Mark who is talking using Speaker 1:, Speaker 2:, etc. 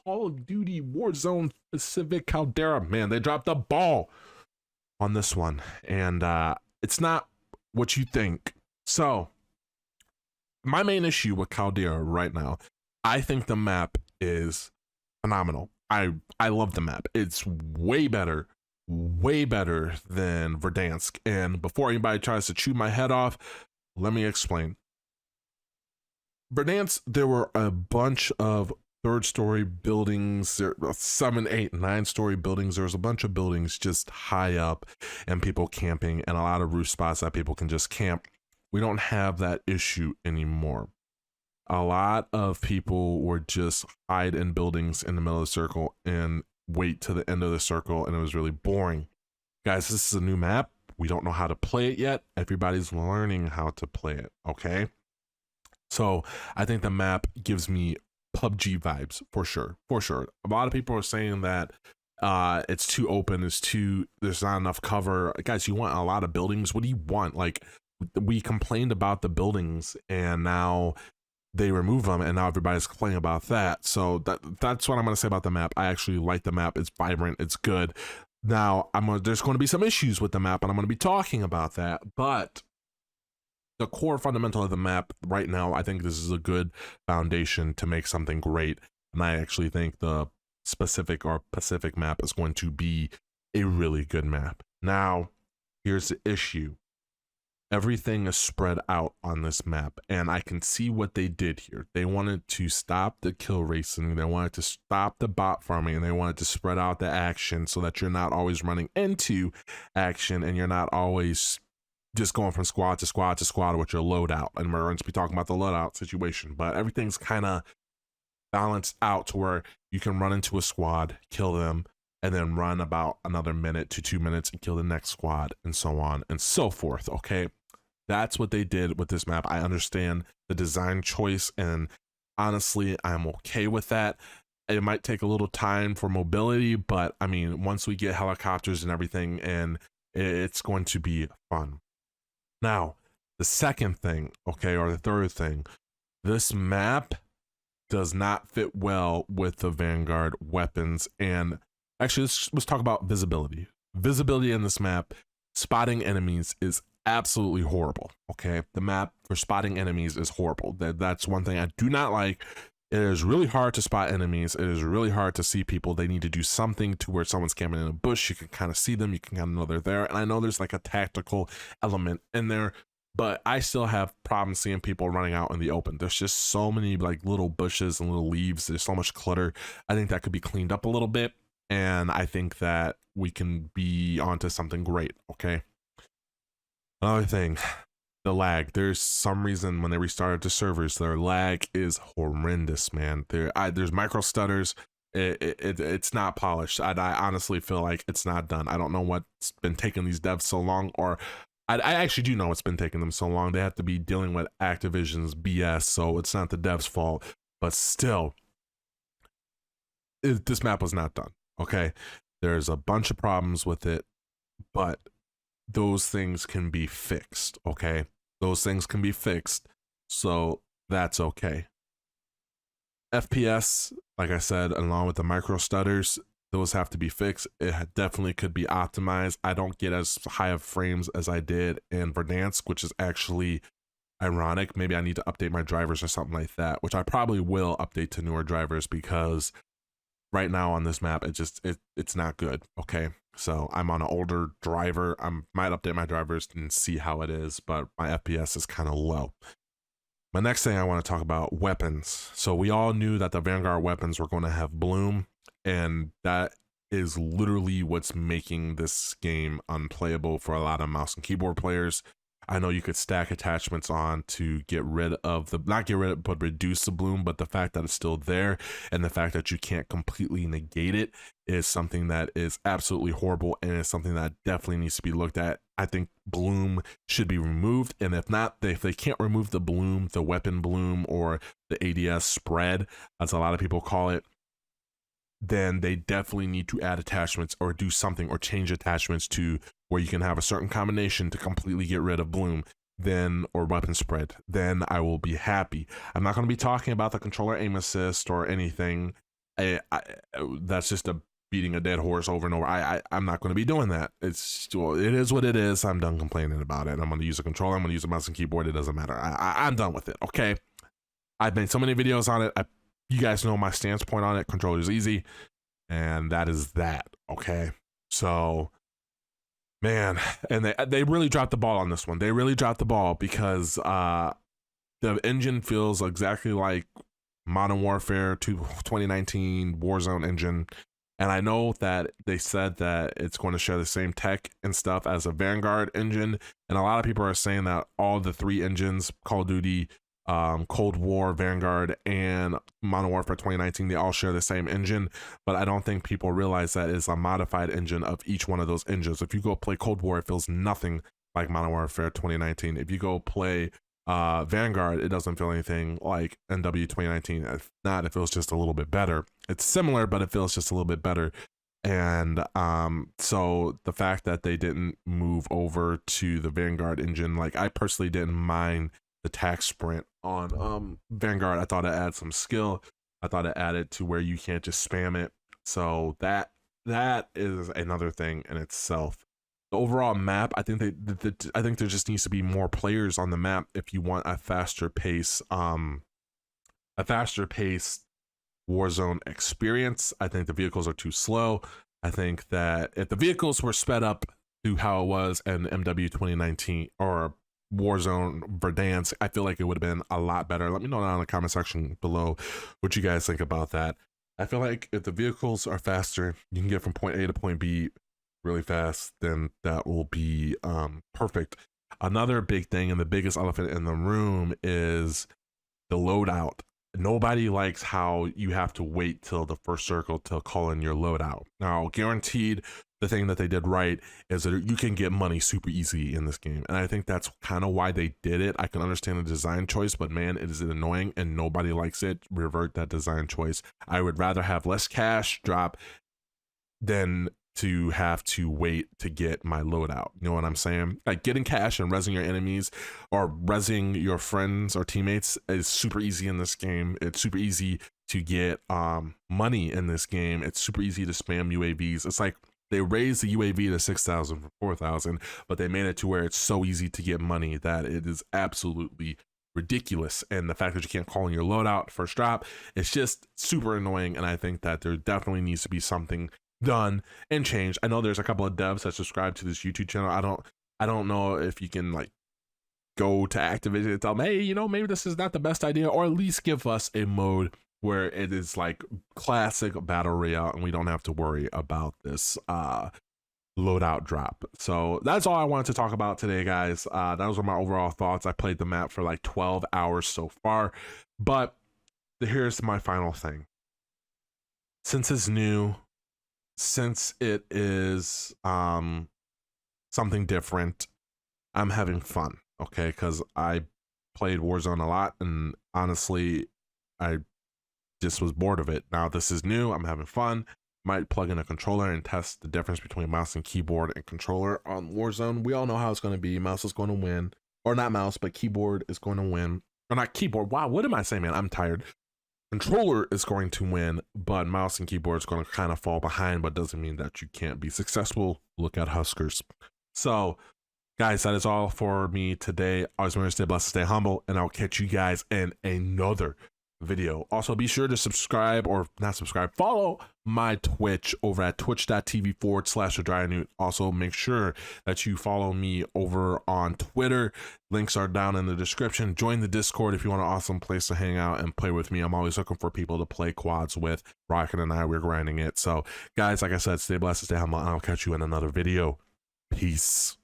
Speaker 1: Call of Duty Warzone specific Caldera. Man, they dropped the ball on this one, and it's not what you think. So, my main issue with Caldera right now, I think the map is phenomenal. I love the map. It's way better than Verdansk. And before anybody tries to chew my head off, let me explain. Verdansk, there were a bunch of 3rd-story buildings, 7, 8, 9-story buildings. There's a bunch of buildings just high up and people camping, and a lot of roof spots that people can just camp. We don't have that issue anymore. A lot of people were just hide in buildings in the middle of the circle and wait to the end of the circle, and it was really boring. Guys, this is a new map. We don't know how to play it yet. Everybody's learning how to play it, okay? So I think the map gives me PUBG vibes for sure. A lot of people are saying that it's too open, there's not enough cover. Guys, you want a lot of buildings. What do you want? Like, we complained about the buildings, and now they remove them, and now everybody's complaining about that. So that's what I'm going to say about the map. I actually like the map. It's vibrant. It's good. Now, there's going to be some issues with the map, and I'm going to be talking about that. But the core fundamental of the map right now, I think this is a good foundation to make something great. And I actually think the specific or Pacific map is going to be a really good map. Now, here's the issue. Everything is spread out on this map, and I can see what they did here. They wanted to stop the kill racing, they wanted to stop the bot farming, and they wanted to spread out the action so that you're not always running into action and you're not always just going from squad to squad to squad with your loadout. And we're going to be talking about the loadout situation, but everything's kind of balanced out to where you can run into a squad, kill them, and then run about another minute to 2 minutes and kill the next squad, and so on and so forth. Okay, that's what they did with this map. I understand the design choice, and honestly, I'm okay with that. It might take a little time for mobility, but I mean, once we get helicopters and everything, and it's going to be fun. Now, the second thing, okay, or the third thing, this map does not fit well with the Vanguard weapons. And actually, let's talk about visibility. Visibility in this map, spotting enemies is absolutely horrible, okay? The map for spotting enemies is horrible. That's one thing I do not like. It is really hard to spot enemies. It is really hard to see people. They need to do something to where someone's camping in a bush. You can kind of see them. You can kind of know they're there. And I know there's like a tactical element in there, but I still have problems seeing people running out in the open. There's just so many like little bushes and little leaves. There's so much clutter. I think that could be cleaned up a little bit. And I think that we can be onto something great, okay? Another thing, the lag. There's some reason when they restarted the servers, their lag is horrendous, man. There's micro stutters. It's not polished. I honestly feel like it's not done. I don't know what's been taking these devs so long, or I actually do know what's been taking them so long. They have to be dealing with Activision's BS, so it's not the devs' fault. But still, this map was not done, okay? There's a bunch of problems with it, but those things can be fixed, okay? Those things can be fixed, so that's okay. FPS, like I said, along with the micro stutters, those have to be fixed. It definitely could be optimized. I don't get as high of frames as I did in Verdansk, which is actually ironic. Maybe I need to update my drivers or something like that, which I probably will update to newer drivers, because right now on this map, it's not good, okay? So I'm on an older driver. I might update my drivers and see how it is, but my FPS is kind of low. My next thing I want to talk about, weapons. So we all knew that the Vanguard weapons were going to have bloom, and that is literally what's making this game unplayable for a lot of mouse and keyboard players. I know you could stack attachments on to get rid of the, not get rid of, but reduce the bloom, but the fact that it's still there and the fact that you can't completely negate it is something that is absolutely horrible, and it's something that definitely needs to be looked at. I think bloom should be removed, and if not, if they can't remove the bloom, the weapon bloom, or the ADS spread, as a lot of people call it, then they definitely need to add attachments or do something or change attachments to where you can have a certain combination to completely get rid of bloom, then, or weapon spread. Then I will be happy. I'm not going to be talking about the controller aim assist or anything I that's just a beating a dead horse over and over. I'm not going to be doing that. Well, it is what it is. I'm done complaining about it. I'm going to use a controller. I'm going to use a mouse and keyboard. It doesn't matter. I'm done with it. Okay. I've made so many videos on it. You guys know my stance point on it. Controller's easy, and that is that. Okay. So, man, and they really dropped the ball on this one. They really dropped the ball because the engine feels exactly like Modern Warfare 2019 Warzone engine. And I know that they said that it's going to share the same tech and stuff as a Vanguard engine. And a lot of people are saying that all the three engines, Call of Duty, Cold War, Vanguard, and Modern Warfare 2019, they all share the same engine. But I don't think people realize that it's a modified engine of each one of those engines. If you go play Cold War, it feels nothing like Modern Warfare 2019. If you go play Vanguard, it doesn't feel anything like NW 2019. If not, it feels just a little bit better. It's similar, but it feels just a little bit better. And so the fact that they didn't move over to the Vanguard engine, like I personally didn't mind the tac sprint on Vanguard. I thought it added some skill. I thought it added to where you can't just spam it. So that is another thing in itself. The overall map, I think I think there just needs to be more players on the map if you want a faster pace Warzone experience. I think the vehicles are too slow. I think that if the vehicles were sped up to how it was in MW 2019 or Warzone Verdansk, I feel like it would have been a lot better. Let me know down in the comment section below what you guys think about that. I feel like if the vehicles are faster, you can get from point A to point B really fast, then that will be perfect. Another big thing and the biggest elephant in the room is the loadout. Nobody likes how you have to wait till the first circle to call in your loadout. Now, guaranteed, the thing that they did right is that you can get money super easy in this game. And I think that's kind of why they did it. I can understand the design choice, but man, it is annoying and nobody likes it. Revert that design choice. I would rather have less cash drop than to have to wait to get my loadout. You know what I'm saying? Like getting cash and rezzing your enemies or rezzing your friends or teammates is super easy in this game. It's super easy to get money in this game. It's super easy to spam UAVs. It's like they raised the UAV to 6,000 from 4,000, but they made it to where it's so easy to get money that it is absolutely ridiculous. And the fact that you can't call in your loadout first drop, it's just super annoying. And I think that there definitely needs to be something done and changed. I know there's a couple of devs that subscribe to this YouTube channel. I don't know if you can like go to Activision and tell them, hey, you know, maybe this is not the best idea, or at least give us a mode where it is like classic battle royale and we don't have to worry about this loadout drop. So that's all I wanted to talk about today, guys. Those were my overall thoughts. I played the map for like 12 hours so far, but here's my final thing. Since it's new, since it is something different, I'm having fun, okay? Because I played Warzone a lot, and honestly, I just was bored of it. Now this is new, I'm having fun. Might plug in a controller and test the difference between mouse and keyboard and controller on Warzone. We all know how it's going to be. Mouse is going to win. Or not mouse, but keyboard is going to win. Or not keyboard. Wow, what am I saying, man? I'm tired. Controller is going to win, but mouse and keyboard is going to kind of fall behind, but doesn't mean that you can't be successful. Look at Huskers. So, guys, that is all for me today. Always remember to stay blessed, stay humble, and I'll catch you guys in another video. Also, be sure to subscribe, or not subscribe, follow my Twitch over at twitch.tv/AdrianNewt. Also, make sure that you follow me over on Twitter. Links are down in the description. Join the Discord if you want an awesome place to hang out and play with me. I'm always looking for people to play quads with. Rocket and I, we're grinding it. So, guys, like I said, stay blessed, stay humble, and I'll catch you in another video. Peace.